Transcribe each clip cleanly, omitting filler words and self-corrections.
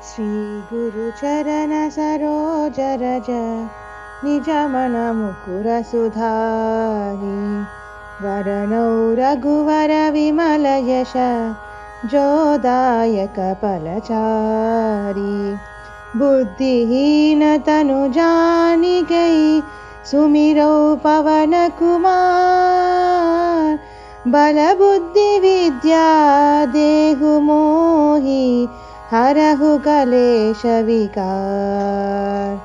श्री गुरुचरण सरोज रज निज मन मुकुर सुधारी वरणौ रघुवर विमल यश जोदायक फलचारी बुद्धिहीन तनु जानिकै सुमिरौ पवन कुमार बल बुद्धि विद्या देहु मोहि हरहु कलेश विकार।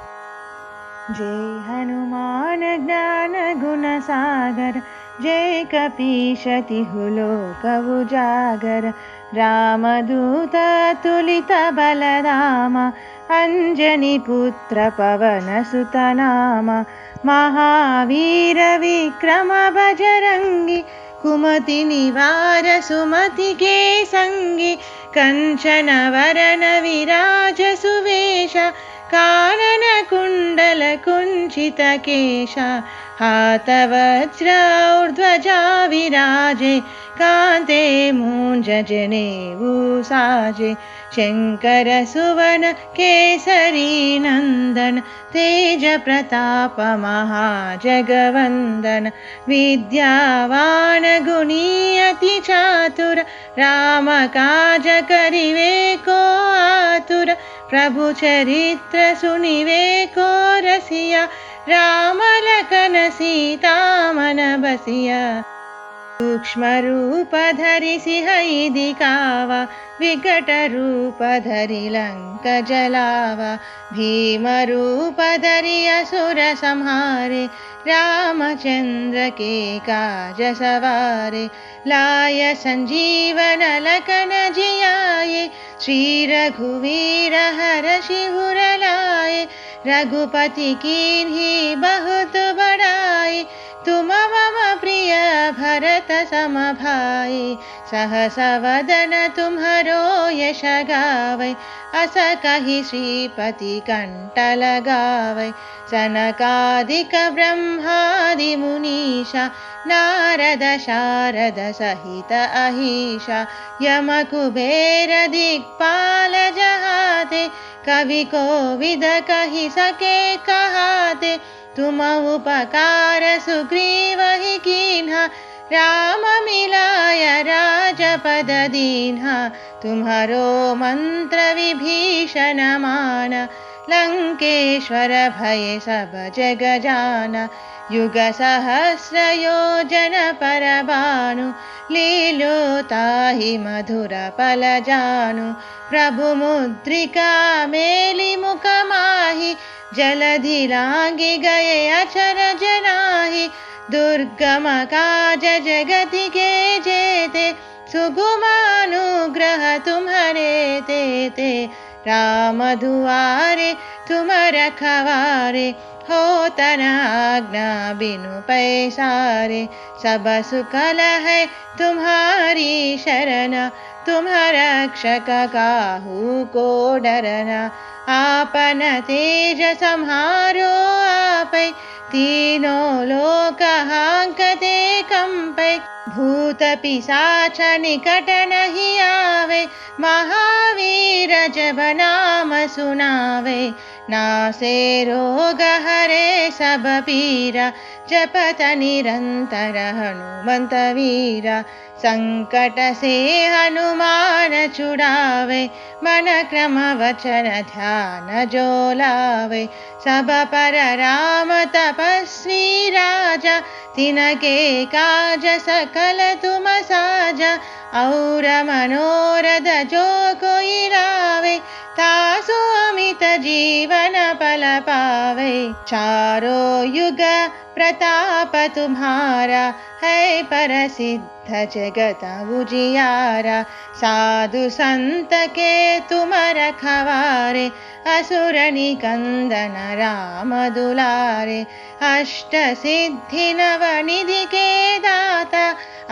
जय हनुमान ज्ञान गुण सागर जय कपीश तिहु लोक उजागर रामदूत अतुलित बलराम अंजनी पुत्र पवन सुत नाम महावीर विक्रम बजरंगी कुमति निवार सुमति के संगी कंचन वरण विराज सुवेश कानन कुंडल कुंचित केश हाथ वज्र ध्वजा विराजे कांते मूंज जनेऊ साजे शंकर सुवन केसरी नंदन तेज प्रताप महाजगवंदन विद्यावान गुणी अति चातुर राम काज करिवे को आतुर प्रभु चरित्र सुनिवे को रसिया राम लखन सीता मन बसिया सूक्ष्म रूप धरि सिंहई दिखावा विकट रूप धरि लंक जलावा भीम रूप धरि असुर संहारे रामचंद्र के काज सवारे लाय संजीवन लखन जियाए श्री रघुवीर हर्षि उर लाए रघुपति कीन्ही बहुत बड़ाई तुम मम प्रिय भरत सम भाई सहस वदन तुम्हरो यश गावै अस कहि श्रीपति कंठ लगावै सनकादिक ब्रह्मादि मुनीषा नारद शारद सहित अहीशा यम कुबेर दिक्पाल जहाते कवि कोविद कहि सके कहाते तुम उपकार सुग्रीव ही कीन्हा राम मिलाय राजपद दीन्हा तुम्हारो मंत्र विभीषण माना लंकेश्वर भय सब जग जाना युग सहस्र योजन पर भानु लीलो ताहि मधुर पल जानु प्रभु मुद्रिका मेलि मुख माहि जलधि लांघि गए अचरज नाहि दुर्गम काज जगति के जेते सुगम अनुग्रह तुम्हारे तेते राम दुआरे तुम रखवारे हो तना आज्ञा बिनु पैसारे सब सुकल है तुम्हारी शरण तुम रक्षक काहू को डरना आपन तेज सम्हारो आपै तीनों लोक हांकते कंपै भूत पिशाच निकट नहीं आवे महावीर जब नाम सुनावे नासे रोग हरे सब पीरा जपत निरंतर हनुमंत वीरा संकट से हनुमान छुड़ावे मन क्रम वचन ध्यान जो लावे सब पर राम तपस्वी राजा तिनके काज सकल तुम साजा और मनोरथ जो कोई लावे तासु अमित जीवन पल पावे चारों युग प्रताप तुम्हारा है प्रसिद्ध जगत उजियारा साधु संत के तुम रखवारे असुर निकंदन राम दुलारे अष्ट सिद्धि नव निधि के दाता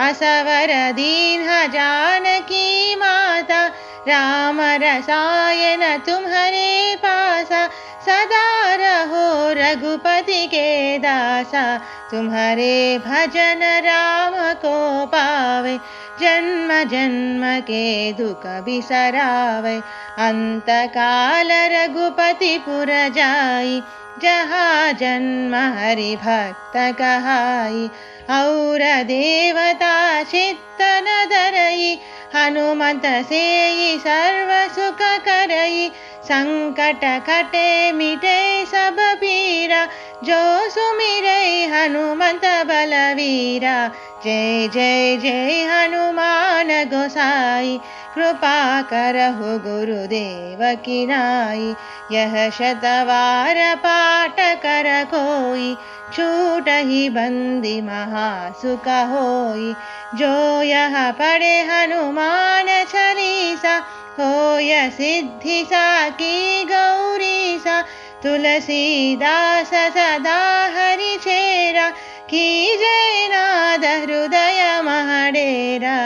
असवर दीन जानकी माता राम रसायन तुम्हारे पासा सदा रहो रघुपति के दासा तुम्हारे भजन राम को पावे जन्म जन्म के दुख बिसरावे अंतकाल रघुपति पुर जाई, जहाँ जन्म हरि भक्त कहाई। और देवता चित्तन धरई, हनुमत सेई सर्व सुख करई। संकट कटे मिटे सब पीरा, जो सुमिरै हनुमत बलवीरा। जय जय जय हनुमान गोसाई, कृपा करहु गुरुदेव की नाई। यह शतवार पाठ कर कोई, छूटहि बंदी महासुख होई। जो यह पढ़े हनुमान चालीसा, होय सिद्धि साकी गौरीसा। तुलसीदास सदा हरि चेरा, कीजय नाद हृदय महडेरा।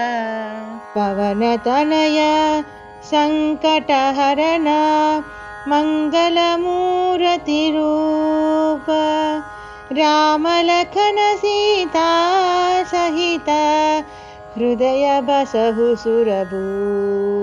पवन तनय संकट हरन, मंगल मूर्ति रूप। राम लखन सीता सहित, हृदय बसहु सुरभूप।